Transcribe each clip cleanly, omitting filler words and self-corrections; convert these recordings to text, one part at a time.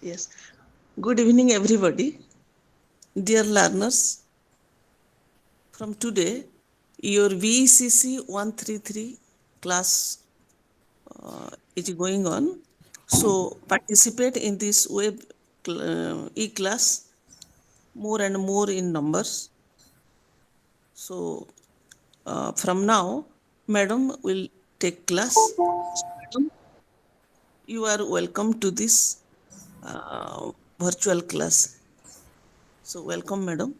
Yes. Good evening, everybody. Dear learners, from today, your BECC 133 class is going on. So, participate in this web e-class more and more in numbers. So, from now, Madam will take class. Madam, you are welcome to this virtual class. So, welcome, Madam.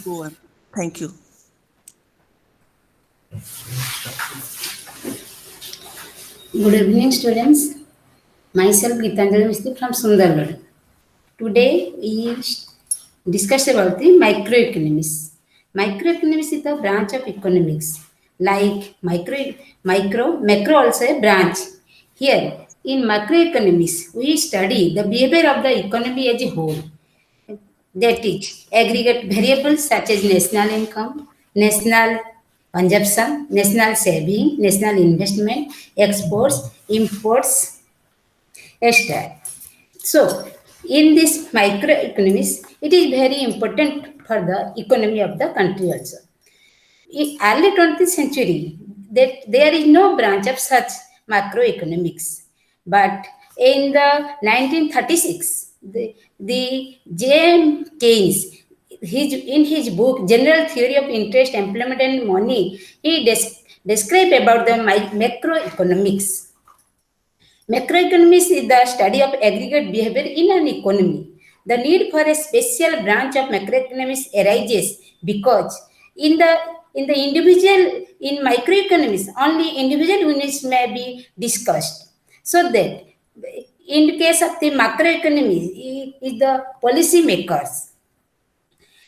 Go on. Thank you. Good evening, students. Myself Gitanjali Mistry from Sundargarh. Today we discuss about the microeconomics. Microeconomics is the branch of economics. Like macro also a branch. Here in macroeconomics, we study the behavior of the economy as a whole. That is, aggregate variables such as national income, national consumption, national saving, national investment, exports, imports, etc. So, in this microeconomics, it is very important for the economy of the country also. In early 20th century, that there is no branch of such macroeconomics. But in the 1936, the J.M. Keynes, in his book General Theory of Interest, Employment and Money, he described about the macroeconomics. Macroeconomics is the study of aggregate behavior in an economy. The need for a special branch of macroeconomics arises because in the in microeconomics only individual units may be discussed. So that in the case of the macroeconomy is the policy makers.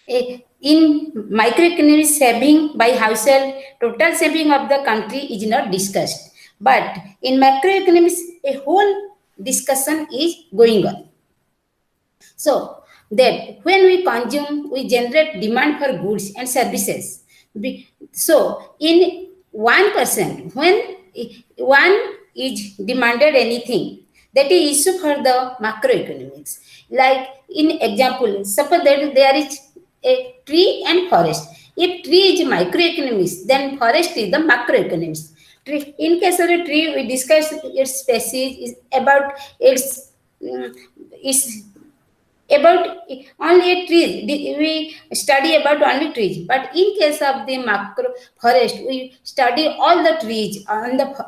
In microeconomics, saving by household, total saving of the country is not discussed. But in macroeconomics, a whole discussion is going on. So that when we consume, we generate demand for goods and services. So in one person, when one is demanded anything, that is issue for the macroeconomics. Like in example, suppose that there is a tree and forest. If tree is microeconomics, then forest is the macroeconomics. In case of a tree, we discuss its species, is about its is about only a trees. We study about only trees. But in case of the macro forest, we study all the trees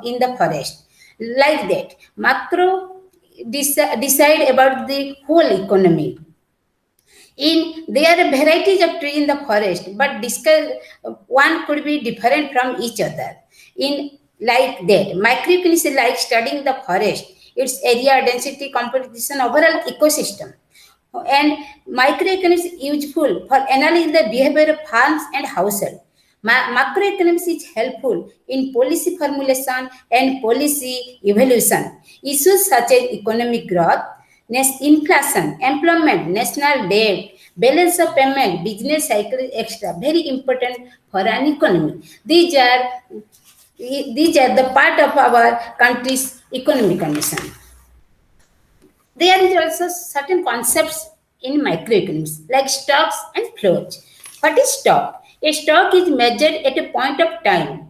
in the forest. Like that, macro decide about the whole economy. There are varieties of trees in the forest, but one could be different from each other. In like that, microeconomics is like studying the forest, its area, density, composition, overall ecosystem. And microeconomics is useful for analyzing the behavior of farms and households. Macroeconomics is helpful in policy formulation and policy evaluation. Issues such as economic growth, inflation, employment, national debt, balance of payment, business cycle, extra, very important for an economy. These are the part of our country's economic condition. There is also certain concepts in microeconomics like stocks and flows. What is stock? A stock is measured at a point of time.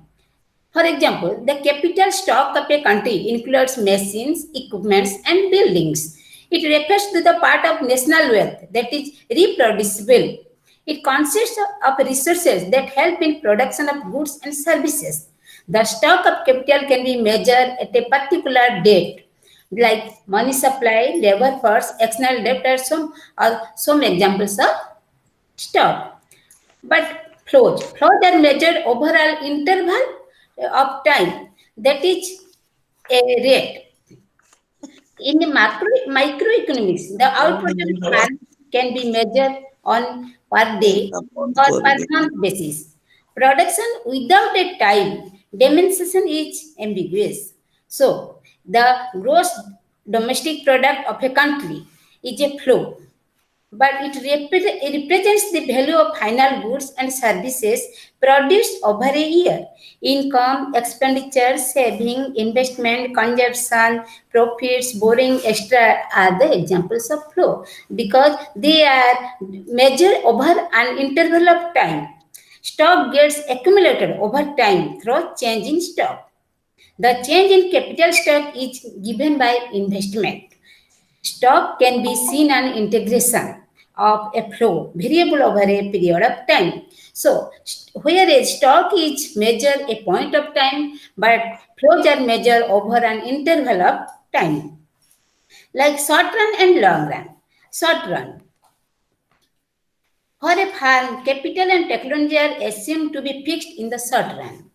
For example, the capital stock of a country includes machines, equipments, and buildings. It refers to the part of national wealth that is reproducible. It consists of resources that help in production of goods and services. The stock of capital can be measured at a particular date, like money supply, labor force, external debt are some examples of stock. But flows are measured overall interval of time, that is a rate. In the microeconomics, the output of demand can be measured on per day or per month basis. Production without a time dimension is ambiguous. So, the gross domestic product of a country is a flow. but it represents the value of final goods and services produced over a year. Income, expenditure, saving, investment, consumption, profits, borrowing extra are the examples of flow because they are measured over an interval of time. Stock gets accumulated over time through change in stock. The change in capital stock is given by investment. Stock can be seen an integration of a flow variable over a period of time. So, whereas stock is measured a point of time, but flows are measured over an interval of time, like short run and long run. Short run. For a firm, capital and technology are assumed to be fixed in the short run.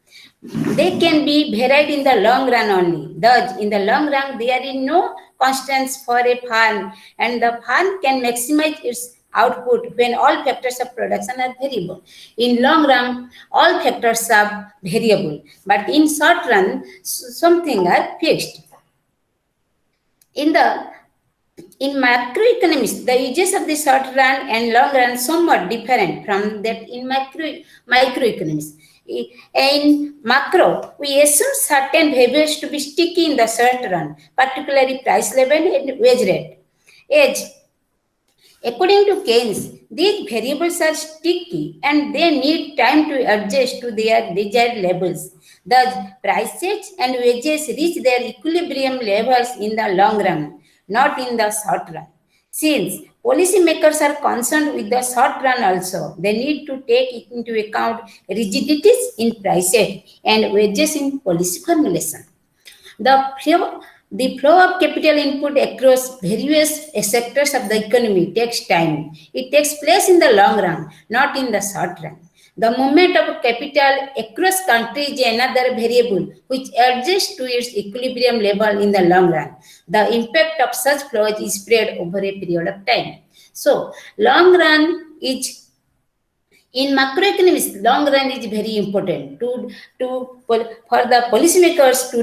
They can be varied in the long run only. Thus, in the long run, there is no constants for a firm, and the firm can maximize its output when all factors of production are variable. In long run, all factors are variable, but in short run, something are fixed. In macroeconomics, the uses of the short run and long run somewhat different from that in microeconomics. In macro, we assume certain behaviors to be sticky in the short run, particularly price level and wage rate. Age, according to Keynes, these variables are sticky and they need time to adjust to their desired levels. Thus, prices and wages reach their equilibrium levels in the long run, not in the short run. Since policymakers are concerned with the short run also, they need to take into account rigidities in prices and wages in policy formulation. The flow of capital input across various sectors of the economy takes time. It takes place in the long run, not in the short run. The movement of capital across countries is another variable which adjusts to its equilibrium level in the long run. The impact of such flows is spread over a period of time. So, long run is in macroeconomics, long run is very important for the policymakers to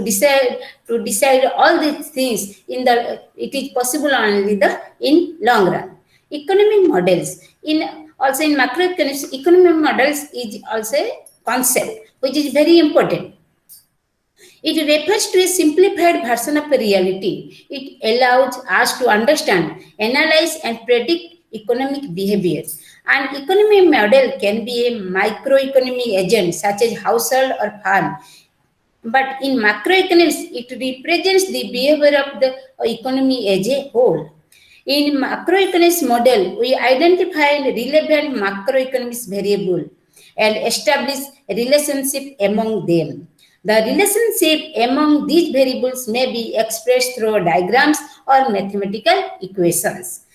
decide all these things in the it is possible only the in long run. Economic models in also in macroeconomics, economic models is also a concept which is very important. It refers to a simplified version of a reality. It allows us to understand, analyze, and predict economic behavior. An economic model can be a microeconomic agent such as household or farm. But in macroeconomics, it represents the behavior of the economy as a whole. In macroeconomics model, we identify relevant macroeconomics variable and establish relationship among them. The relationship among these variables may be expressed through diagrams or mathematical equations.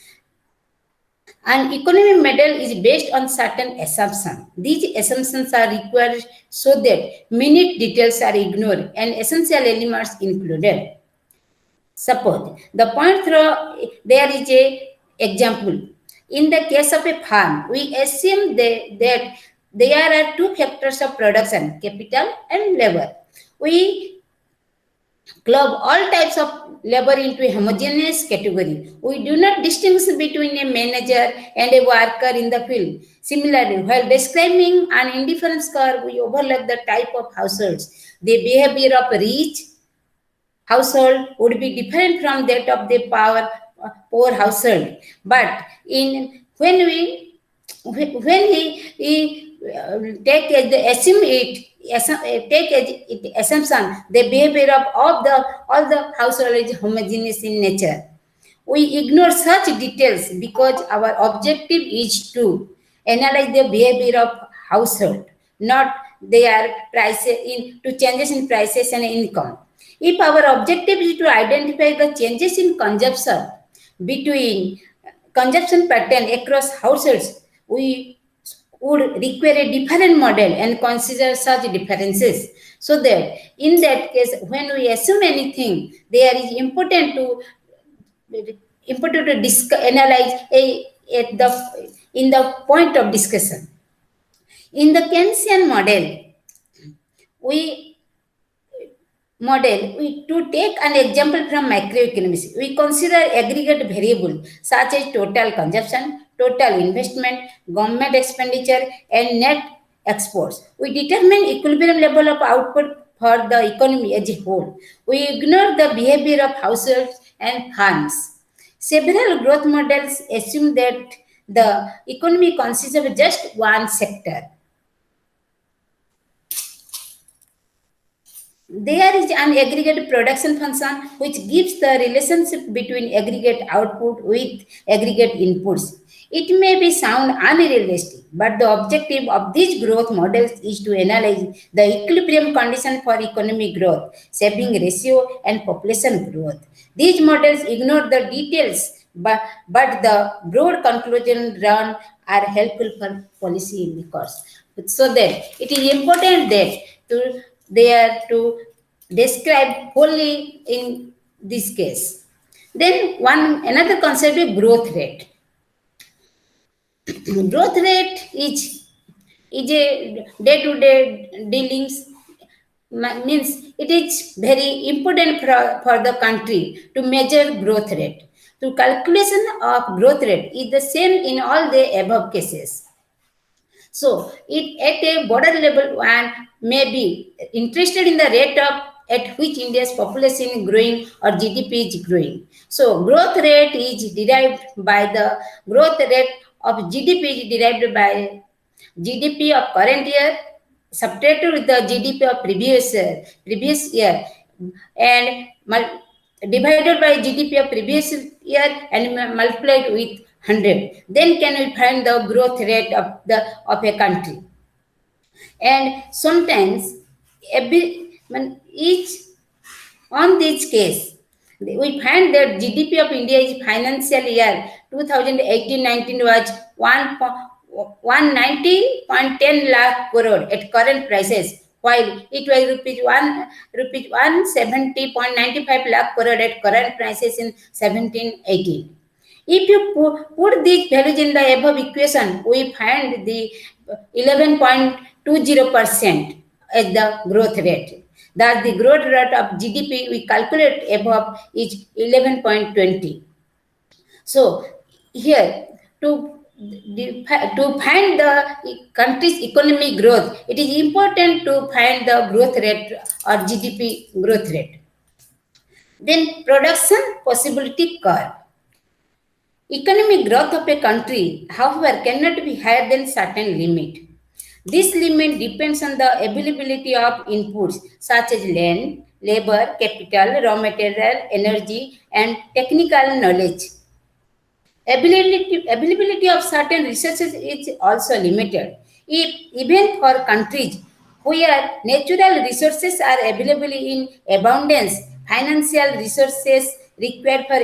An economic model is based on certain assumptions. These assumptions are required so that minute details are ignored and essential elements included. Suppose the point through there is a example. In the case of a farm, we assume that there are two factors of production, capital and labor. We club all types of labor into a homogeneous category. We do not distinguish between a manager and a worker in the field. Similarly, while describing an indifference curve, we overlook the type of households. The behavior of rich household would be different from that of the poor household. But when we take as the assume it take as it assumption the behavior of all the household is homogeneous in nature. We ignore such details because our objective is to analyze the behavior of household, not their prices to changes in prices and income. If our objective is to identify the changes in consumption between consumption pattern across households, we would require a different model and consider such differences. So that in that case, when we assume anything, there is important to analyze in the point of discussion. In the Keynesian we to take an example from macroeconomics, we consider aggregate variable such as total consumption, total investment, government expenditure, and net exports. We determine equilibrium level of output for the economy as a whole. We ignore the behavior of households and farms. Several growth models assume that the economy consists of just one sector. There is an aggregate production function which gives the relationship between aggregate output with aggregate inputs. It may be sound unrealistic, but the objective of these growth models is to analyze the equilibrium condition for economic growth, saving ratio, and population growth. These models ignore the details, but the broad conclusions drawn are helpful for policy makers. So that it is important that they are to describe wholly in this case. Then another concept is growth rate. Growth rate is a day-to-day dealings, means it is very important for the country to measure growth rate. The calculation of growth rate is the same in all the above cases. So, it at a border level, one may be interested in the rate of at which India's population is growing or GDP is growing. So, growth rate is derived by the growth rate of GDP is derived by GDP of current year subtracted with the GDP of previous year, and divided by GDP of previous year and multiplied with 100. Then can we find the growth rate of a country? And sometimes each on this case, we find that GDP of India is financial year 2018-19 was 190.10 lakh crore at current prices, while it was rupees 170.95 lakh crore at current prices in 17-18. If you put these values in the above equation, we find the 11.20% as the growth rate. Thus, the growth rate of GDP we calculate above is 11.20. So, here to find the country's economic growth, it is important to find the growth rate or GDP growth rate. Then, production possibility curve. Economic growth of a country, however, cannot be higher than certain limit. This limit depends on the availability of inputs such as land, labor, capital, raw material, energy, and technical knowledge. Availability of certain resources is also limited. Even for countries where natural resources are available in abundance, financial resources required for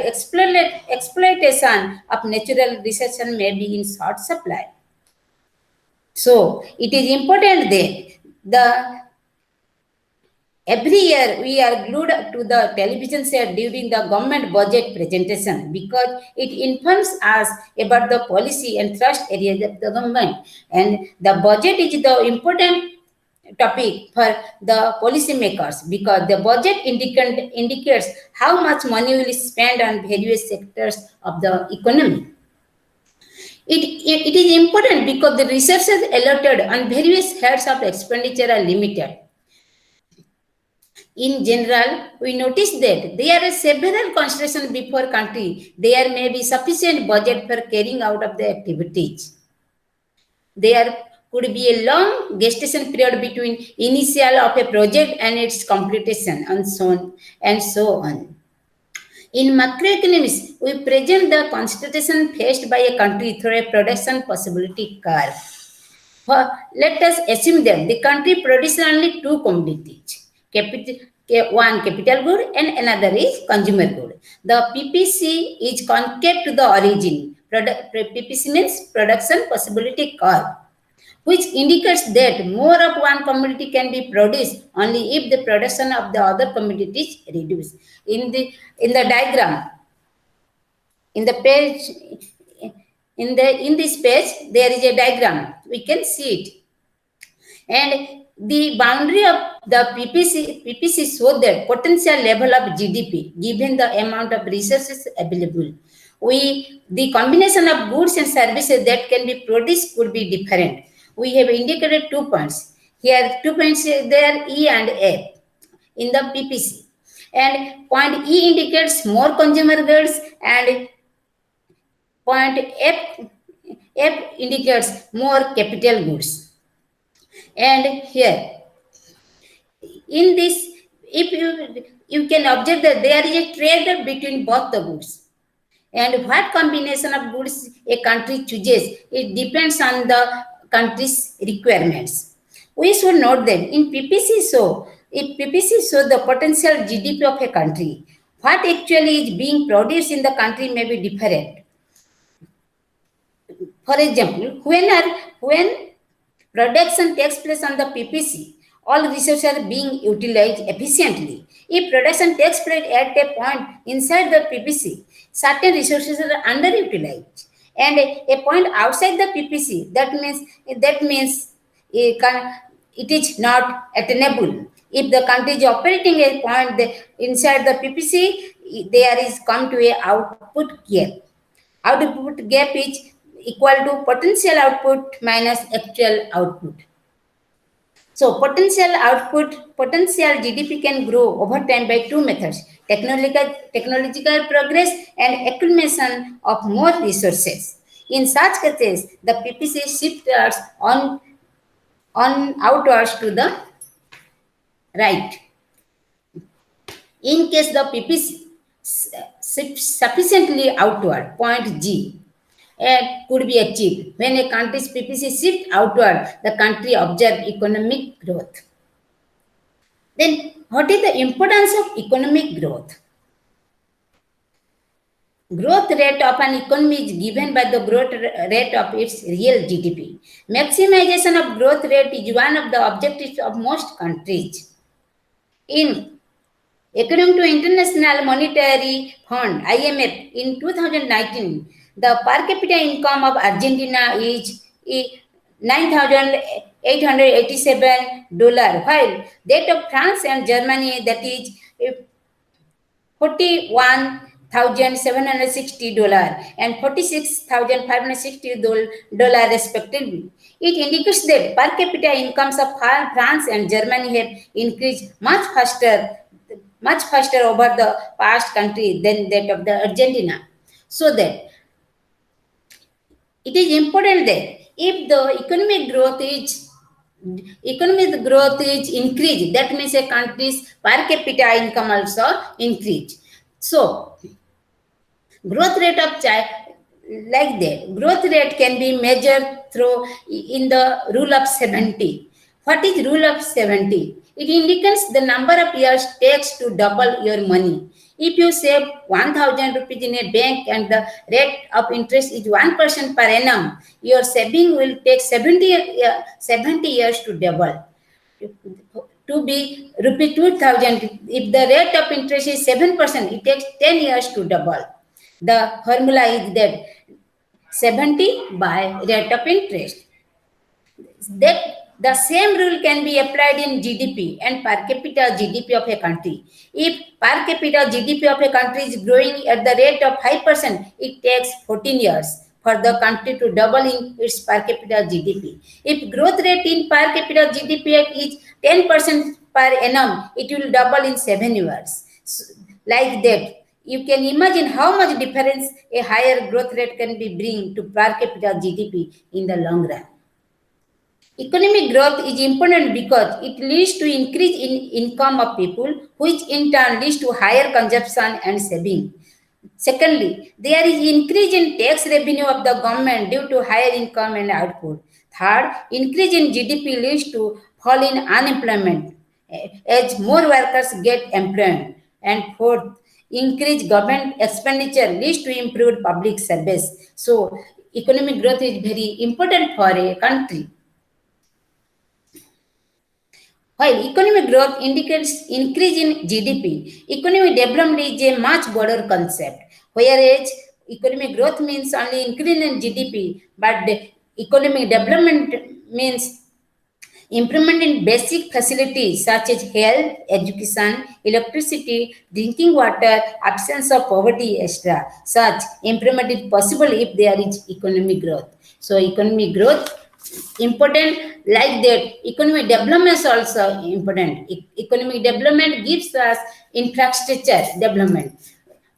exploitation of natural resources may be in short supply. So, it is important that every year we are glued to the television set during the government budget presentation because it informs us about the policy and thrust areas of the government. And the budget is the important topic for the policymakers because the budget indicates how much money will be spent on various sectors of the economy. It is important because the resources allotted on various heads of expenditure are limited. In general, we notice that there are several considerations before country. There may be sufficient budget for carrying out of the activities. There could be a long gestation period between initial of a project and its completion and so on. In macroeconomics, we present the constitution faced by a country through a production possibility curve. Let us assume that the country produces only two commodities, one capital good and another is consumer good. The PPC is concave to the origin. PPC means production possibility curve, which indicates that more of one commodity can be produced only if the production of the other commodity is reduced. In the diagram, in the page, in this page, there is a diagram. We can see it, and the boundary of the PPC shows the potential level of GDP given the amount of resources available. The combination of goods and services that can be produced could be different. We have indicated 2 points. Here, 2 points there, E and F in the PPC. And point E indicates more consumer goods, and point F indicates more capital goods. And here, in this, if you can observe that there is a trade between both the goods. And what combination of goods a country chooses, it depends on the country's requirements. We should note that in PPC if PPC shows the potential GDP of a country, what actually is being produced in the country may be different. For example, when production takes place on the PPC, all resources are being utilized efficiently. If production takes place at a point inside the PPC, certain resources are underutilized. And a point outside the PPC, that means it is not attainable. If the country is operating a point inside the PPC, there is come to a output gap. Output gap is equal to potential output minus actual output. So potential GDP can grow over time by two methods: technological progress and accumulation of more resources. In such cases, the PPC shifts on outwards to the right. In case the PPC shifts sufficiently outward, point G could be achieved. When a country's PPC shifts outward, the country observes economic growth. Then, what is the importance of economic growth? Growth rate of an economy is given by the growth rate of its real GDP. Maximization of growth rate is one of the objectives of most countries. According to International Monetary Fund (IMF), in 2019, the per capita income of Argentina is $9,887, while that of France and Germany, that is $41,760 and $46,560 respectively. It indicates that per capita incomes of France and Germany have increased much faster over the past country than that of the Argentina. So that it is important that if the economic growth is increased, that means a country's per capita income also increase. So growth rate of like that, growth rate can be measured through in the rule of 70. What is rule of 70? It indicates the number of years takes to double your money. If you save 1,000 rupees in a bank and the rate of interest is 1% per annum, your saving will take 70 years to double. To be rupee 2,000, if the rate of interest is 7%, it takes 10 years to double. The formula is that 70 by rate of interest. That the same rule can be applied in GDP and per capita GDP of a country. If per capita GDP of a country is growing at the rate of 5%, it takes 14 years for the country to double in its per capita GDP. If growth rate in per capita GDP is 10% per annum, it will double in 7 years. So, like that, you can imagine how much difference a higher growth rate can be bring to per capita GDP in the long run. Economic growth is important because it leads to increase in income of people, which in turn leads to higher consumption and saving. Secondly, there is increase in tax revenue of the government due to higher income and output. Third, increase in GDP leads to fall in unemployment as more workers get employed. And fourth, increased government expenditure leads to improved public service. So, economic growth is very important for a country. While economic growth indicates increase in GDP, economic development is a much broader concept. Whereas economic growth means only increase in GDP, but economic development means Improvement in basic facilities such as health, education, electricity, drinking water, absence of poverty, etc. Such improvement is possible if there is economic growth. So economic growth important, like that economic development is also important. Economic development gives us infrastructure development,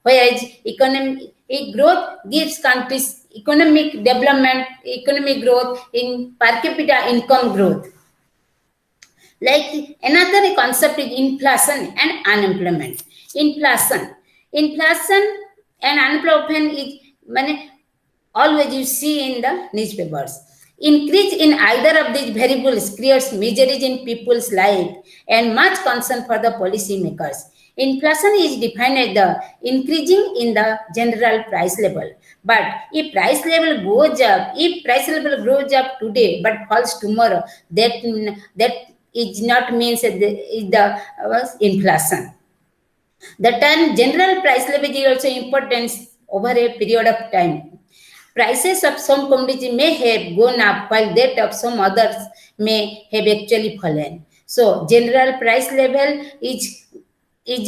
whereas economic growth gives countries economic development, economic growth in per capita income growth. Like another concept is inflation and unemployment. Inflation, inflation and unemployment is always you see in the newspapers. Increase in either of these variables creates miseries in people's life and much concern for the policy makers. Inflation is defined as the increasing in the general price level. But if price level goes up, if price level grows up today but falls tomorrow, that is not means that is the inflation. The term general price level is also important over a period of time. Prices of some commodities may have gone up while that of some others may have actually fallen. So general price level is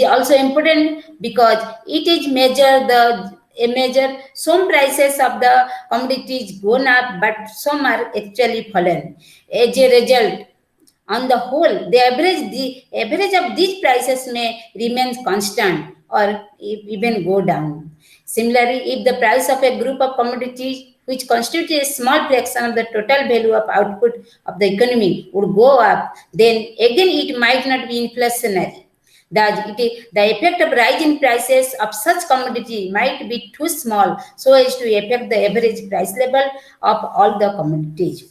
also important because it is measure some prices of the commodities gone up but some are actually fallen. As a result, on the whole, the average of these prices may remain constant or even go down. Similarly, if the price of a group of commodities which constitute a small fraction of the total value of output of the economy would go up, then again it might not be inflationary. The effect of rising prices of such commodity might be too small so as to affect the average price level of all the commodities.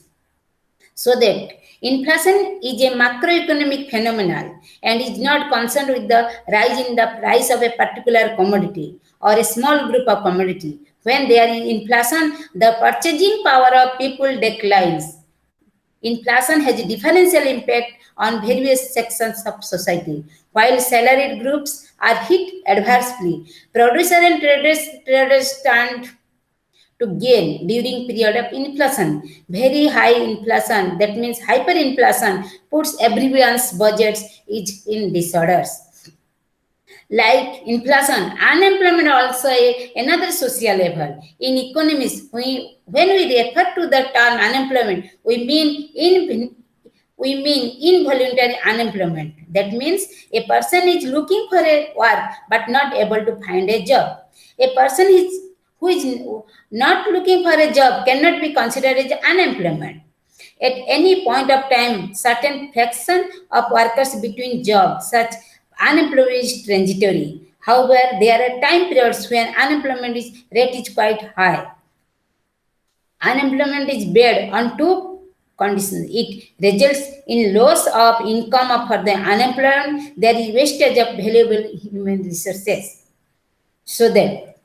So that inflation is a macroeconomic phenomenon and is not concerned with the rise in the price of a particular commodity or a small group of commodity. When there is inflation, the purchasing power of people declines. Inflation has a differential impact on various sections of society. While salaried groups are hit adversely, producers and traders stand to gain during period of inflation. Very high inflation, that means hyperinflation, puts everyone's budgets is in disorders. Like inflation, unemployment also another social level. In economics, when we refer to the term unemployment, we mean involuntary unemployment. That means a person is looking for a work but not able to find a job. A person who is not looking for a job cannot be considered as unemployment. At any point of time, certain fraction of workers between jobs, such unemployment is transitory. However, there are time periods when unemployment rate is quite high. Unemployment is bad on two conditions. It results in loss of income for the unemployed. There is wastage of valuable human resources. So that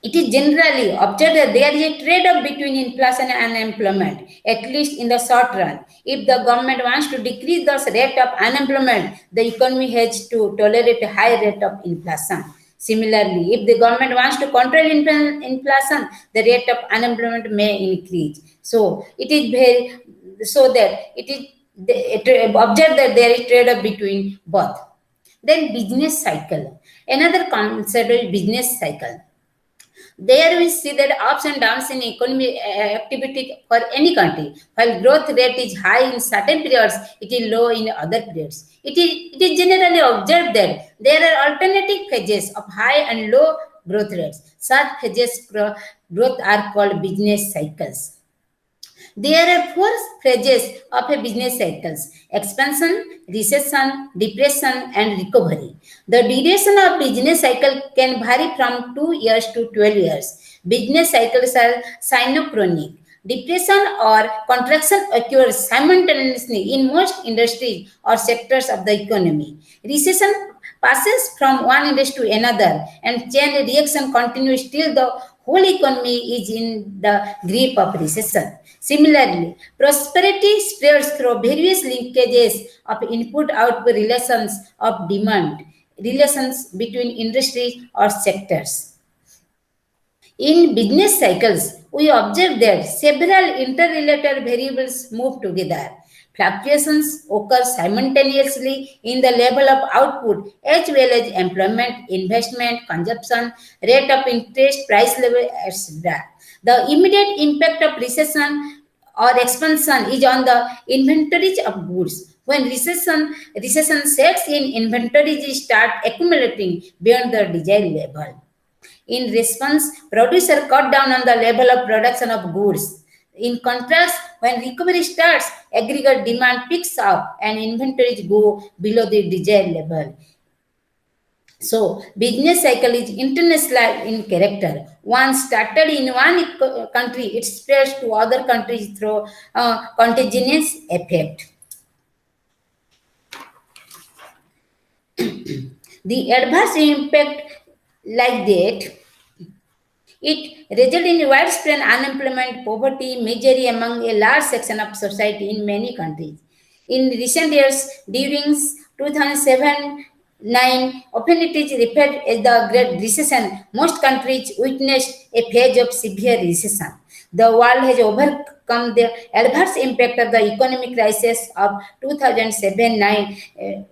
it is generally observed that there is a trade-off between inflation and unemployment, at least in the short run. If the government wants to decrease the rate of unemployment, the economy has to tolerate a high rate of inflation. Similarly, if the government wants to control inflation, the rate of unemployment may increase. So it is observed that there is trade-off between both. Then business cycle. Another concept is business cycle. There we see that ups and downs in economic activity for any country. While growth rate is high in certain periods, it is low in other periods. It is generally observed that there are alternating phases of high and low growth rates. Such phases growth are called business cycles. There are four phases of a business cycles: expansion, recession, depression, and recovery. The duration of business cycle can vary from 2 years to 12 years. Business cycles are synochronic. Depression or contraction occurs simultaneously in most industries or sectors of the economy. Recession passes from one industry to another, and chain reaction continues till the whole economy is in the grip of recession. Similarly, prosperity spreads through various linkages of input-output relations of demand, relations between industries or sectors. In business cycles, we observe that several interrelated variables move together. Fluctuations occur simultaneously in the level of output as well as employment, investment, consumption, rate of interest, price level, etc. The immediate impact of recession or expansion is on the inventories of goods. When recession sets in, inventories start accumulating beyond the desired level. In response, producers cut down on the level of production of goods. In contrast, when recovery starts, aggregate demand picks up and inventories go below the desired level. So, business cycle is international in character. Once started in one country, it spreads to other countries through contagious effect. The adverse impact like that, it resulted in widespread unemployment, poverty, misery among a large section of society in many countries. In recent years, during 2007-9, often it is referred as the Great Recession. Most countries witnessed a phase of severe recession. The world has overcome the adverse impact of the economic crisis of 2007-9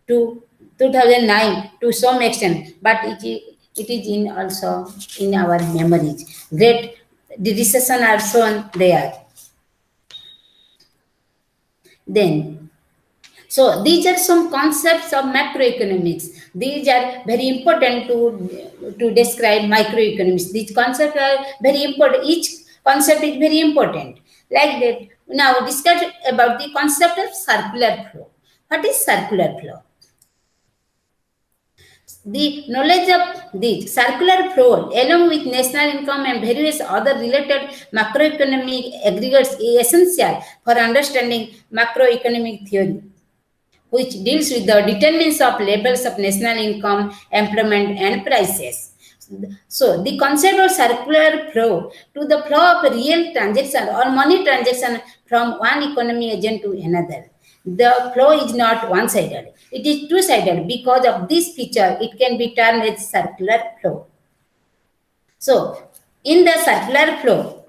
to 2009 to some extent, but it is in also in our memories. Great the recession are shown there. Then, so these are some concepts of macroeconomics. These are very important to describe microeconomics. These concepts are very important. Each concept is very important. Like that, now discuss about the concept of circular flow. What is circular flow? The knowledge of the circular flow, along with national income and various other related macroeconomic aggregates, is essential for understanding macroeconomic theory, which deals with the determinants of levels of national income, employment, and prices. So, the concept of circular flow to the flow of real transaction or money transaction from one economy agent to another. The flow is not one-sided. It is two-sided. Because of this feature, it can be termed as circular flow. So, in the circular flow,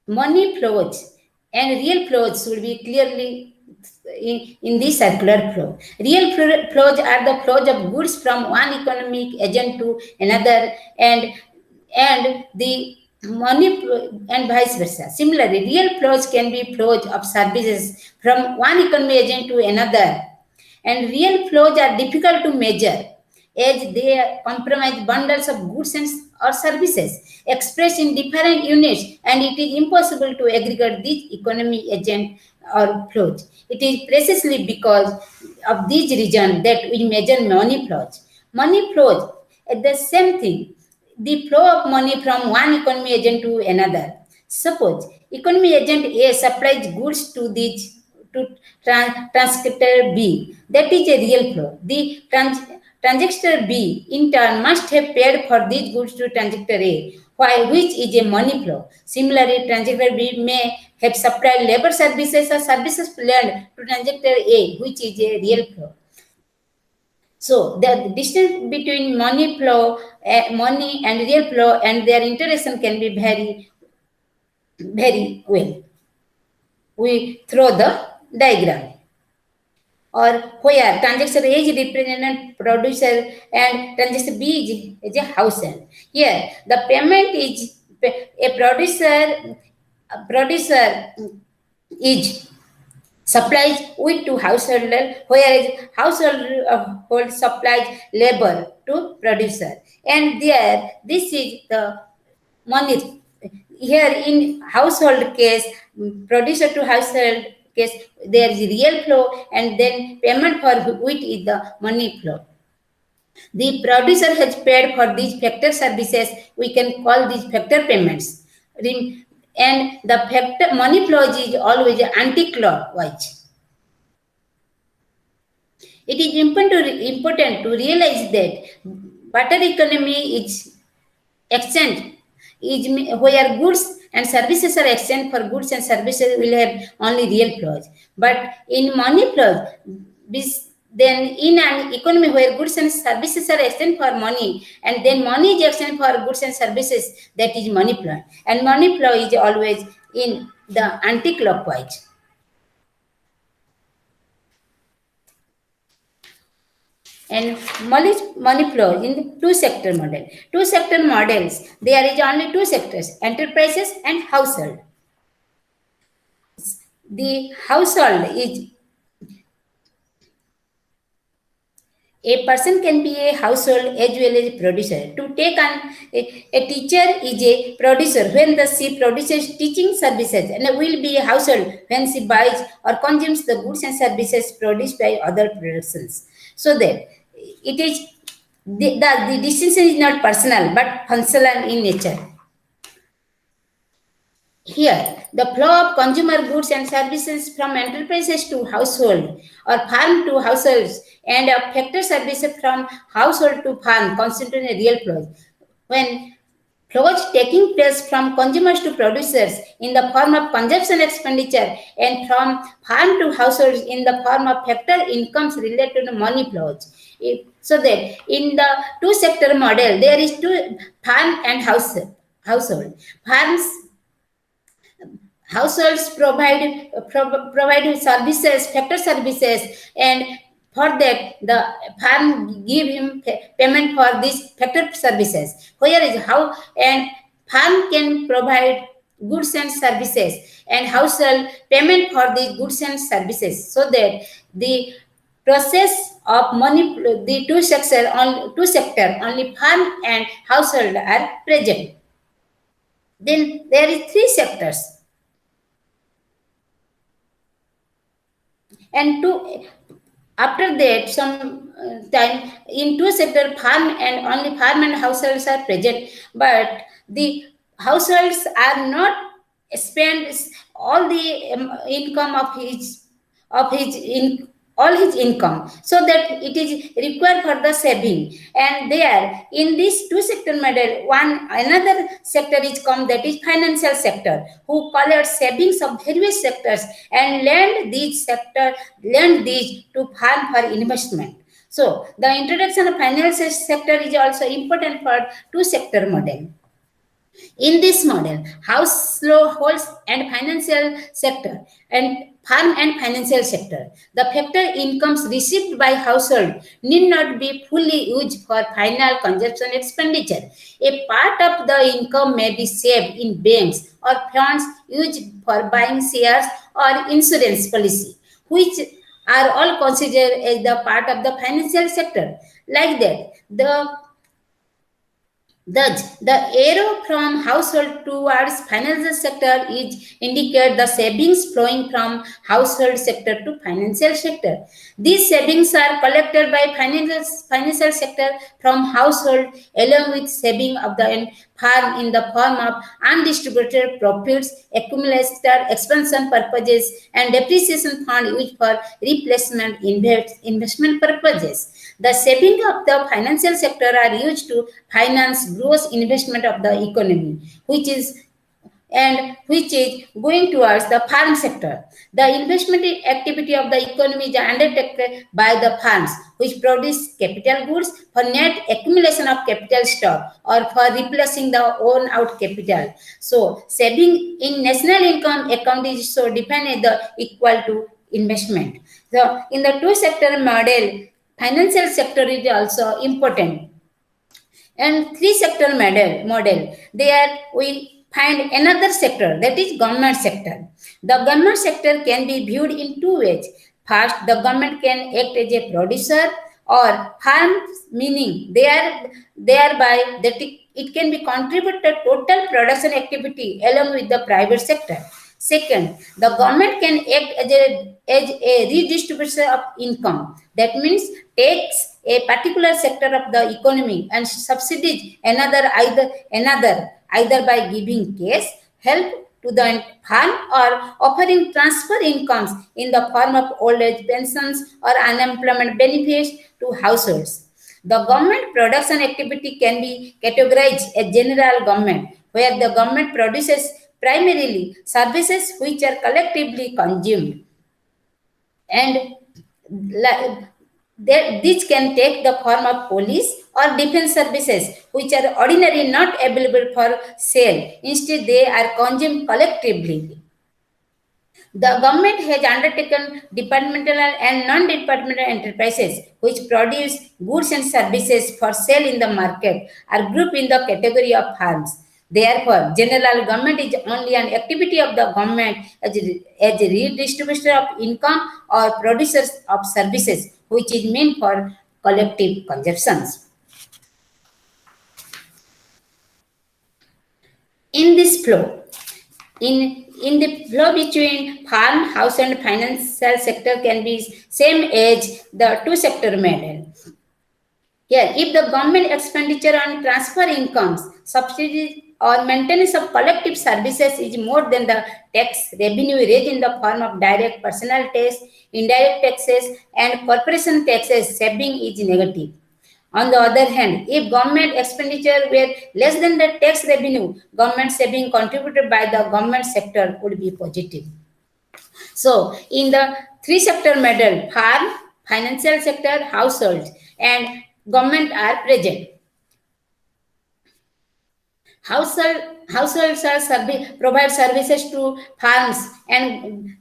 money flows and real flows should be clearly in the circular flow. Real flows are the flows of goods from one economic agent to another, and the money and vice versa. Similarly, real flows can be flows of services from one economic agent to another, and real flows are difficult to measure as they comprise bundles of goods and or services expressed in different units, and it is impossible to aggregate these economic agent or flows. It is precisely because of this reason that we measure money flows. Money flows at the same thing, the flow of money from one economy agent to another. Suppose economy agent A supplies goods to transactor B. That is a real flow. The transactor B in turn must have paid for these goods to transactor A, which is a money flow. Similarly, transactor B may have supplied labor services or services land to transactor A, which is a real flow. So the distance between money flow, money and real flow, and their interaction can be very well. We throw the diagram, or where transactor A is represented producer and transactor B is a household. Here the payment is a producer is supplies wheat to household, whereas household supplies labor to producer. And there, this is the money. Here in household case, producer to household case, there is real flow, and then payment for wheat is the money flow. The producer has paid for these factor services. We can call these factor payments. And the factor money flow is always anti-clockwise. It is important to realize that barter economy is exchange is where goods and services are exchanged for goods and services will have only real flows. But in money flows, then in an economy where goods and services are exchanged for money, and then money is exchanged for goods and services, that is money flow. And money flow is always in the anti-clockwise. and money flow in the two sector model. Two sector models, there is only two sectors, enterprises and household. The household is a person can be a household as well as a producer. To take on a teacher is a producer when she produces teaching services, and will be a household when she buys or consumes the goods and services produced by other productions. So that it is the distinction is not personal but functional in nature. Here, the flow of consumer goods and services from enterprises to household or farm to households and of factor services from household to farm constitute a real flow. When flows taking place from consumers to producers in the form of consumption expenditure and from farm to households in the form of factor incomes related to money flows. So that in the two sector model, there is two farm and household. Households provide services, factor services, and for that the farm give him payment for these factor services. Here is how, and farm can provide goods and services, and household payment for these goods and services. So that the process of money, the two sector only farm and household are present. Then there is three sectors. And after that some time in two sector farm and only farm and households are present, but the households are not spend all the income of his in all his income, so that it is required for the saving. And there in this two sector model, one another sector is come, that is financial sector, who collect savings of various sectors and lend these to farm for investment. So the introduction of financial sector is also important for two sector model. In this model, households and financial sector and farm and financial sector, the factor incomes received by household need not be fully used for final consumption expenditure. A part of the income may be saved in banks or funds used for buying shares or insurance policy, which are all considered as the part of the financial sector. Like that, thus, the arrow from household towards financial sector is indicate the savings flowing from household sector to financial sector. These savings are collected by financial sector from household along with saving of the farm in the form of undistributed profits, accumulated expansion purposes, and depreciation fund used for replacement investment purposes. The savings of the financial sector are used to finance gross investment of the economy, which is going towards the farm sector. The investment activity of the economy is undertaken by the farms, which produce capital goods for net accumulation of capital stock or for replacing the own out capital. So, saving in national income account is so defined as the equal to investment. So, in the two sector model, financial sector is also important. And three sector model, there we find another sector, that is government sector. The government sector can be viewed in two ways. First, the government can act as a producer or farm, meaning thereby that it can be contributed total production activity along with the private sector. Second, the government can act as a redistributor of income. That means takes a particular sector of the economy and subsidies either by giving cash help to the farm or offering transfer incomes in the form of old age pensions or unemployment benefits to households. The government production activity can be categorized as general government, where the government produces primarily services which are collectively consumed, and this can take the form of police or defense services which are ordinarily not available for sale. Instead, they are consumed collectively. The government has undertaken departmental and non-departmental enterprises which produce goods and services for sale in the market are grouped in the category of firms. Therefore, general government is only an activity of the government as a redistributor of income or producers of services which is meant for collective consumptions. In this flow, in the flow between farm, house, and financial sector can be same as the two sector model. Here, if the government expenditure on transfer incomes, subsidies, or maintenance of collective services is more than the tax revenue raised in the form of direct personal tax, indirect taxes, and corporation taxes, saving is negative. On the other hand, if government expenditure were less than the tax revenue, government saving contributed by the government sector would be positive. So, in the three sector model, farm, financial sector, households, and government are present. Households are provide services to farms and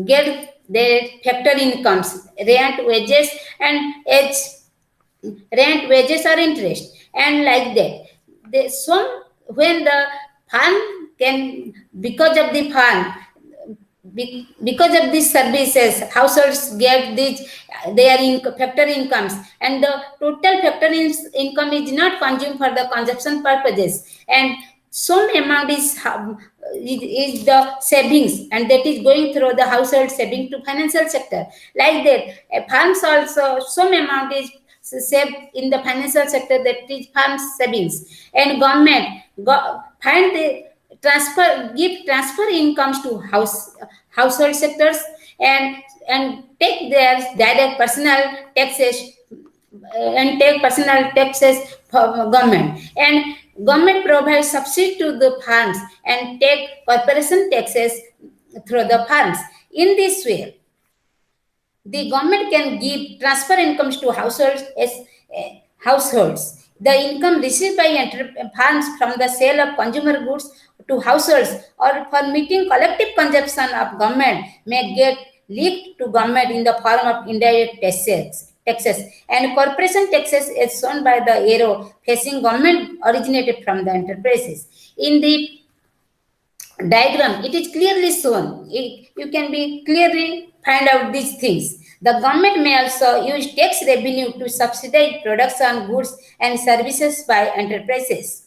get their factor incomes, rent, wages, and age rent, wages, or interest, and like that. Some when the farm can because of the farm because of these services, households get these their factor incomes, and the total factor income is not consumed for the consumption purposes, and some amount is the savings, and that is going through the household saving to financial sector. Like that, farms also some amount is saved in the financial sector, that is farm savings, and government find the transfer incomes to household sectors and take their direct personal taxes and take personal taxes for government, and government provides subsidy to the farms and take corporation taxes through the farms. In this way, the government can give transfer incomes to households. The income received by farms from the sale of consumer goods to households or for meeting collective consumption of government may get leaked to government in the form of indirect taxes and corporation taxes as shown by the arrow facing government originated from the enterprises. In the diagram, it is clearly shown. You can be clearly find out these things. The government may also use tax revenue to subsidize production, goods, and services by enterprises.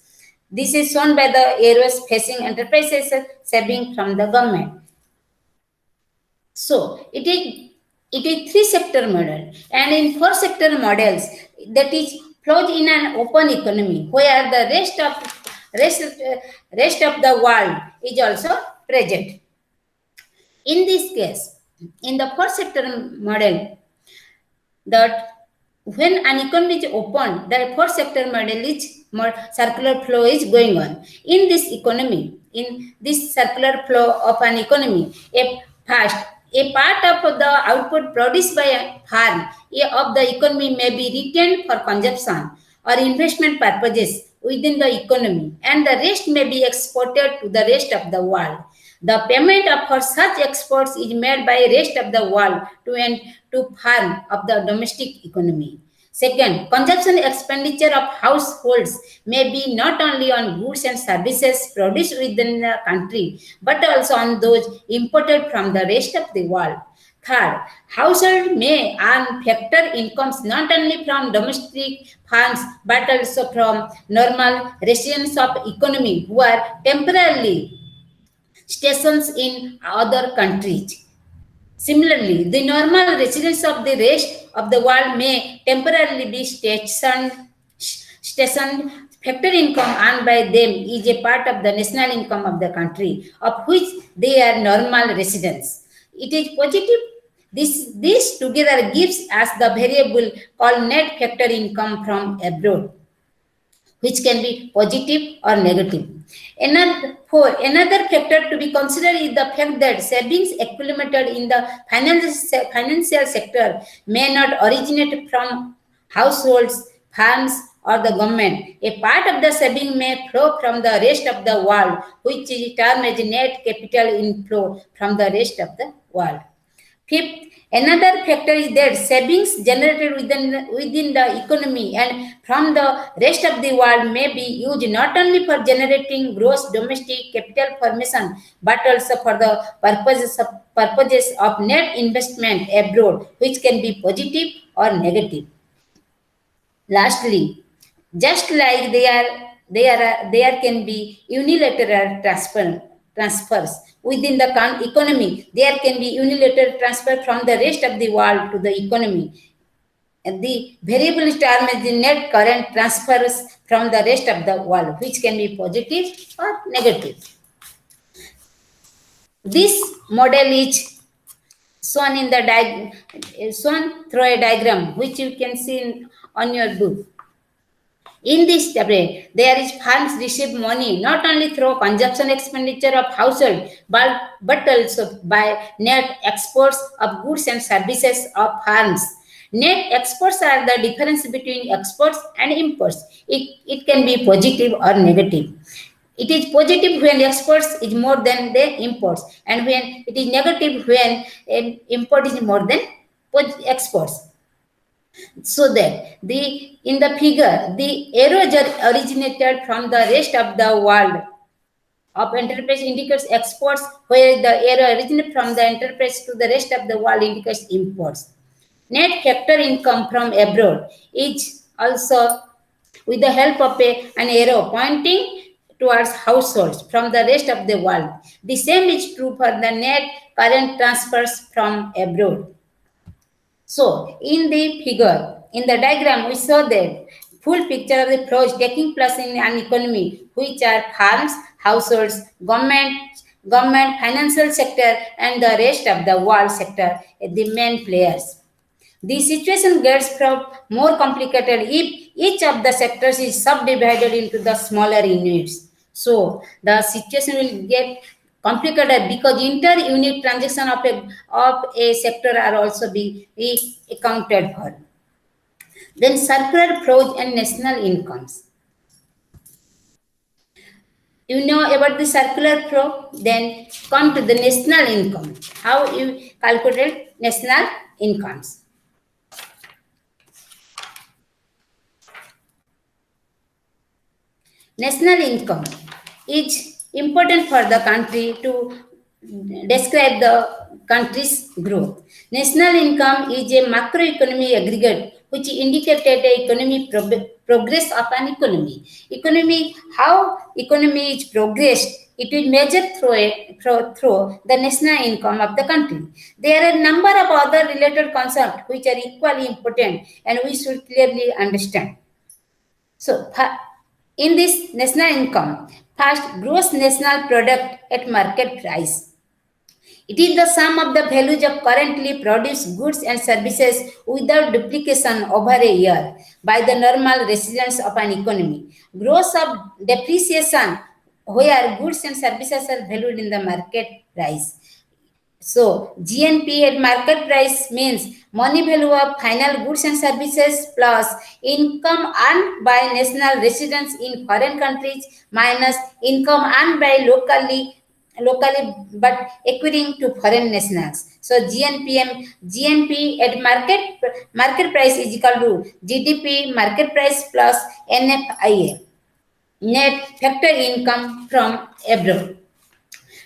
This is shown by the arrows facing enterprises saving from the government. So it is three sector model, and in four sector models, that is flows in an open economy where the rest of the world is also present. In this case, in the four sector model, that when an economy is open, the fourth sector model is more circular flow is going on. In this economy, in this circular flow of an economy, a part of the output produced by a farm of the economy may be retained for consumption or investment purposes within the economy, and the rest may be exported to the rest of the world. The payment for such exports is made by rest of the world to farm of the domestic economy. Second, consumption expenditure of households may be not only on goods and services produced within the country, but also on those imported from the rest of the world. Third, household may earn factor incomes not only from domestic farms but also from normal residents of economy who are temporarily stations in other countries. Similarly, the normal residents of the rest of the world may temporarily be stationed. Factor income earned by them is a part of the national income of the country of which they are normal residents. It is positive. This together gives us the variable called net factor income from abroad, which can be positive or negative. Another factor to be considered is the fact that savings accumulated in the financial sector may not originate from households, farms, or the government. A part of the saving may flow from the rest of the world, which is termed as net capital inflow from the rest of the world. Fifth, another factor is that savings generated within the economy and from the rest of the world may be used not only for generating gross domestic capital formation but also for the purposes of net investment abroad, which can be positive or negative. Lastly, just like there can be unilateral transfers within the economy, there can be unilateral transfer from the rest of the world to the economy. And the variable term is the net current transfers from the rest of the world, which can be positive or negative. This model is shown in the shown through a diagram, which you can see on your book. In this chapter, there is funds receive money not only through consumption expenditure of household, but also by net exports of goods and services of firms. Net exports are the difference between exports and imports. It can be positive or negative. It is positive when exports is more than the imports, and when it is negative when import is more than exports. So that in the figure, the arrows are originated from the rest of the world of enterprise indicates exports, where the arrow originated from the enterprise to the rest of the world indicates imports. Net factor income from abroad is also with the help of an arrow pointing towards households from the rest of the world. The same is true for the net current transfers from abroad. So, in the figure, in the diagram, we saw that full picture of the flows taking place in an economy, which are farms, households, government, financial sector, and the rest of the world sector, the main players. The situation gets more complicated if each of the sectors is subdivided into the smaller units. So, the situation will get complicated because inter-unit transaction of a sector are also be accounted for. Then circular flows and national incomes. You know about the circular flow, then come to the national income. How you calculate national incomes. National income is important for the country to describe the country's growth. National income is a macroeconomy aggregate which indicated the economic progress of an economy. How economy is progressed, it is measured through the national income of the country. There are a number of other related concepts which are equally important and we should clearly understand. So, in this national income, first, gross national product at market price. It is the sum of the values of currently produced goods and services without duplication over a year by the normal residents of an economy. Gross of depreciation, where goods and services are valued in the market price. So, GNP at market price means money value of final goods and services plus income earned by national residents in foreign countries minus income earned by locally but accruing to foreign nationals. So, GNP at market price is equal to GDP market price plus NFIA, net factor income from abroad.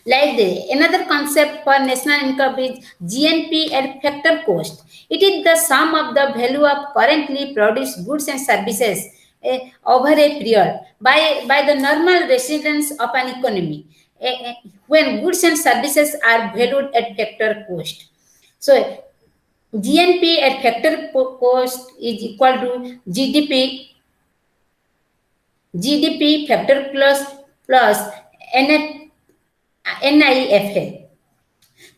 Like this, another concept for national income is GNP at factor cost. It is the sum of the value of currently produced goods and services over a period by the normal residents of an economy when goods and services are valued at factor cost. So, GNP at factor cost is equal to GDP factor plus NIFA.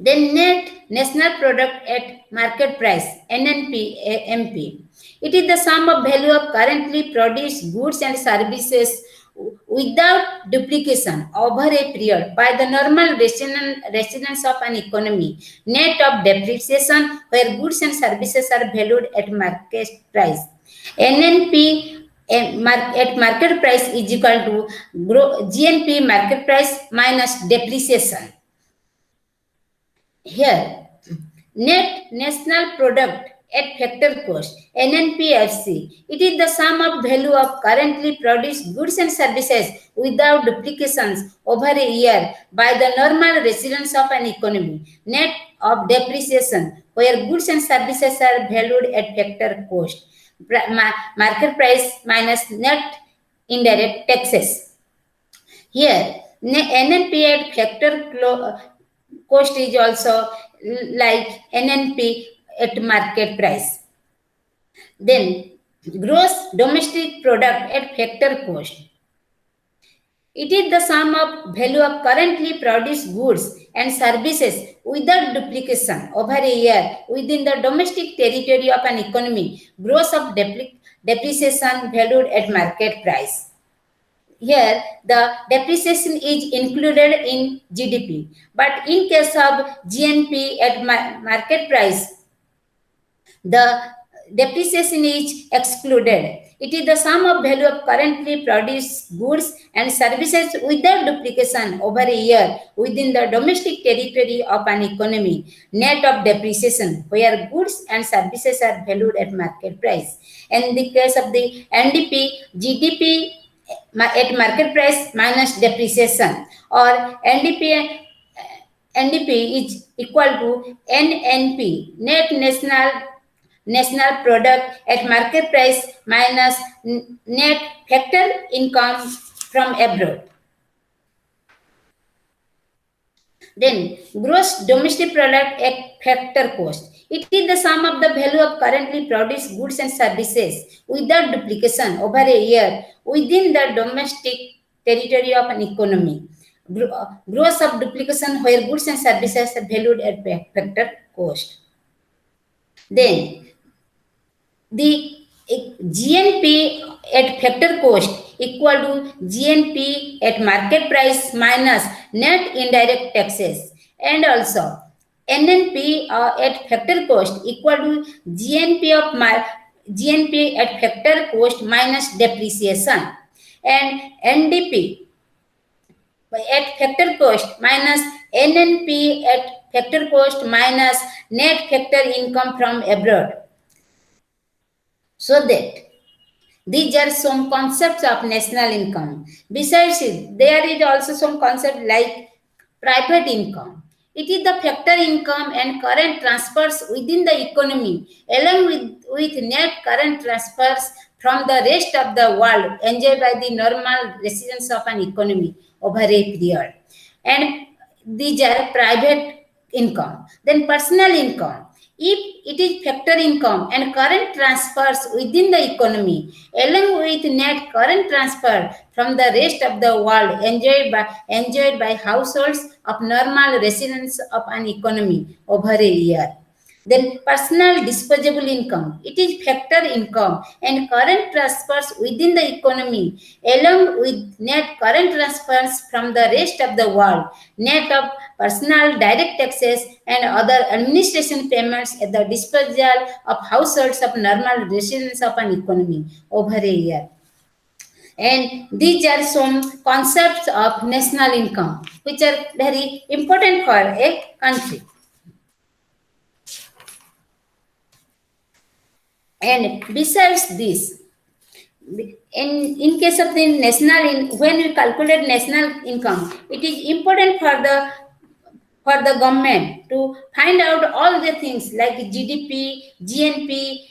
Then net national product at market price NNP. It is the sum of value of currently produced goods and services without duplication over a period by the normal residents of an economy, net of depreciation where goods and services are valued at market price. NNP at market price is equal to GNP market price minus depreciation. Here, net national product at factor cost, NNPFC, it is the sum of value of currently produced goods and services without duplications over a year by the normal residents of an economy, net of depreciation, where goods and services are valued at factor cost, market price minus net indirect taxes. Here, NNP at factor cost is also like NNP at market price. Then gross domestic product at factor cost. It is the sum of value of currently produced goods and services without duplication over a year within the domestic territory of an economy, gross of depreciation valued at market price. Here, the depreciation is included in GDP, but in case of GNP at market price, the depreciation is excluded. It is the sum of value of currently produced goods and services without duplication over a year within the domestic territory of an economy, net of depreciation, where goods and services are valued at market price. In the case of the NDP, GDP at market price minus depreciation, or NDP is equal to NNP, net national product at market price minus net factor income from abroad. Then gross domestic product at factor cost. It is the sum of the value of currently produced goods and services without duplication over a year within the domestic territory of an economy. Gross of duplication where goods and services are valued at factor cost. Then the GNP at factor cost equal to GNP at market price minus net indirect taxes, and also NNP at factor cost equal to GNP at factor cost minus depreciation, and NDP at factor cost minus NNP at factor cost minus net factor income from abroad. So that these are some concepts of national income. Besides it, there is also some concept like private income. It is the factor income and current transfers within the economy, along with net current transfers from the rest of the world enjoyed by the normal residents of an economy over a period. And these are private income. Then personal income. If it is factor income and current transfers within the economy, along with net current transfer from the rest of the world enjoyed by households of normal residents of an economy over a year. Then personal disposable income. It is factor income and current transfers within the economy, along with net current transfers from the rest of the world, net of personal direct taxes and other administration payments at the disposal of households of normal residents of an economy over a year. And these are some concepts of national income, which are very important for a country. And besides this, in case of the when we calculate national income, it is important for the government to find out all the things like GDP, GNP,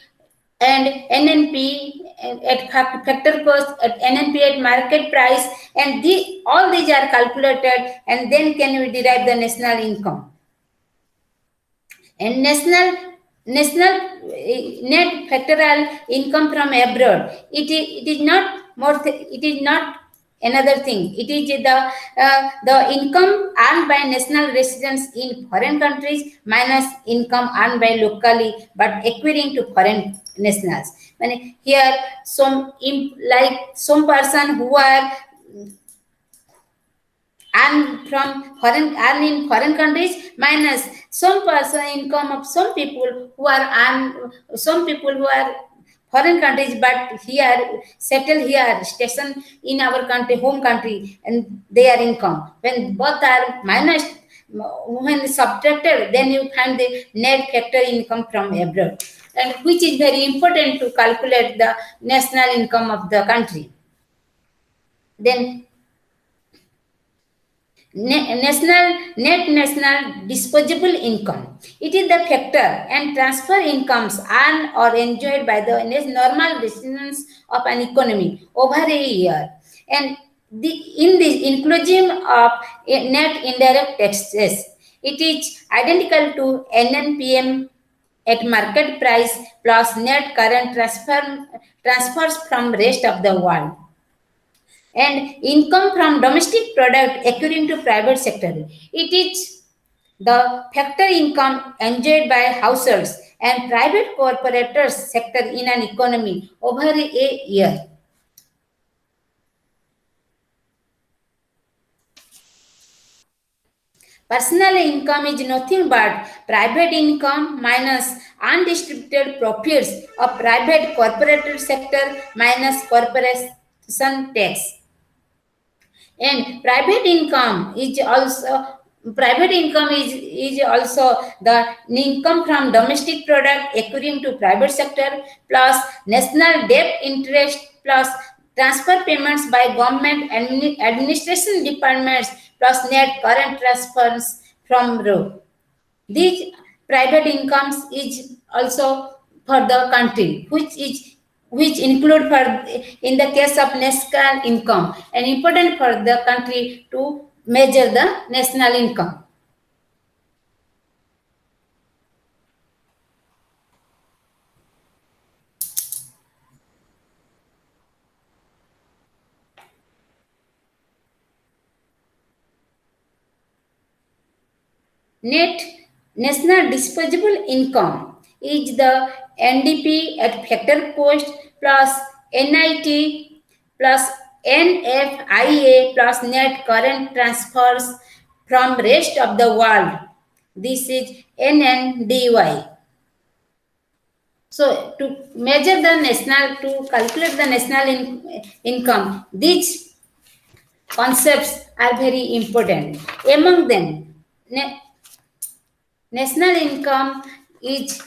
and NNP at factor cost, at NNP at market price, and all these are calculated, and then can we derive the national income. And national net factorial income from abroad. It is not more. It is not another thing. It is the income earned by national residents in foreign countries minus income earned by locally but acquiring to foreign nationals. And here some person who are and in foreign countries minus some person income of some people who are foreign countries, but here settle here, station in our country, home country, and their income. When both are minus, when subtracted, then you find the net factor income from abroad, and which is very important to calculate the national income of the country. Then net national disposable income. It is the factor and transfer incomes earned or enjoyed by the normal residents of an economy over a year, and in the inclusion of net indirect taxes, it is identical to NNPM at market price plus net current transfers from rest of the world, and income from domestic product accruing to private sector. It is the factor income enjoyed by households and private corporators sector in an economy over a year. Personal income is nothing but private income minus undistributed profits of private corporate sector minus corporation tax. And private income is also the income from domestic product accruing to private sector plus national debt interest plus transfer payments by government administration departments plus net current transfers from road. These private incomes is also for the country, which include for in the case of national income and important for the country to measure the national income. Net national disposable income is the NDP at factor cost plus NIT plus NFIA plus net current transfers from rest of the world. This is NNDY. So to measure the national, to calculate the national income, these concepts are very important. Among them, national income is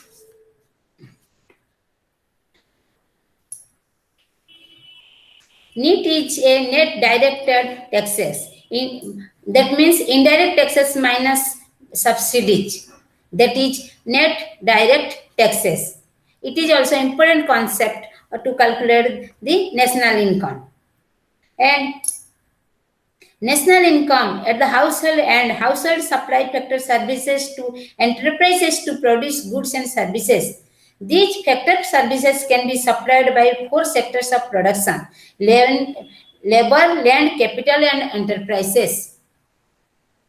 NET is a net direct taxes. That means indirect taxes minus subsidies. That is net direct taxes. It is also important concept to calculate the national income. And national income at the household and household supply factor services to enterprises to produce goods and services. These factor services can be supplied by four sectors of production: labor, land, capital, and enterprises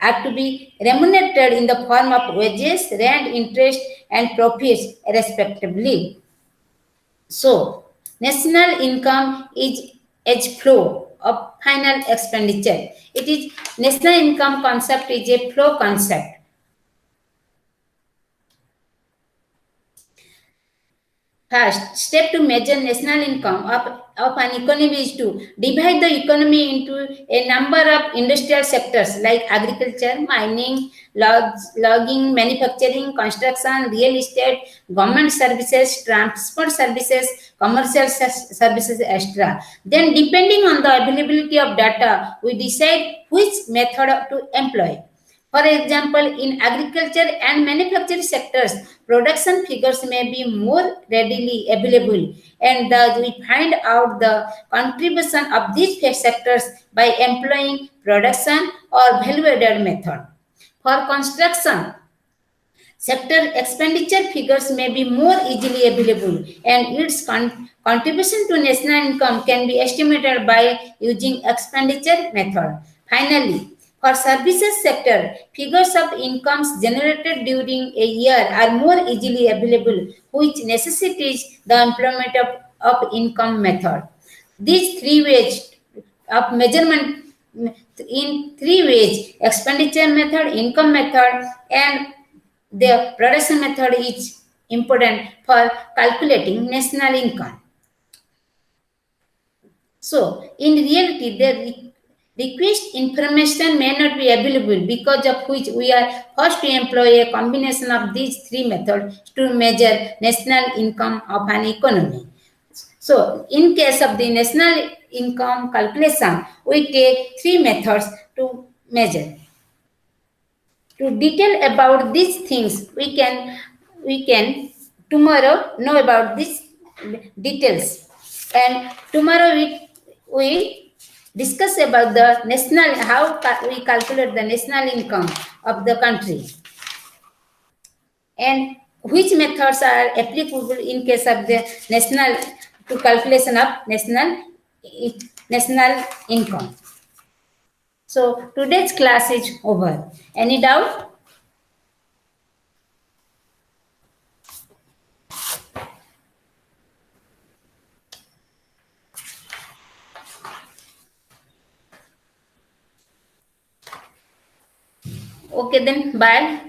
are to be remunerated in the form of wages, rent, interest, and profits, respectively. So, national income is edge flow of final expenditure. It is national income concept is a flow concept. First step to measure national income of an economy is to divide the economy into a number of industrial sectors like agriculture, mining, logging, manufacturing, construction, real estate, government services, transport services, commercial services, etc. Then depending on the availability of data, we decide which method to employ. For example, in agriculture and manufacturing sectors, production figures may be more readily available, and thus we find out the contribution of these sectors by employing production or value-added method. For construction sector, expenditure figures may be more easily available, and its contribution to national income can be estimated by using expenditure method. Finally, for services sector, figures of incomes generated during a year are more easily available, which necessitates the employment of income method. These three ways of measurement in three ways: expenditure method, income method, and the production method is important for calculating national income. So, in reality, the request information may not be available, because of which we are forced to employ a combination of these three methods to measure national income of an economy. So, in case of the national income calculation, we take three methods to measure. To detail about these things, we can tomorrow know about these details, and tomorrow we discuss about the national, how we calculate the national income of the country, and which methods are applicable in case of the national, to calculation of national income. So today's class is over. Any doubt? Okay, then bye.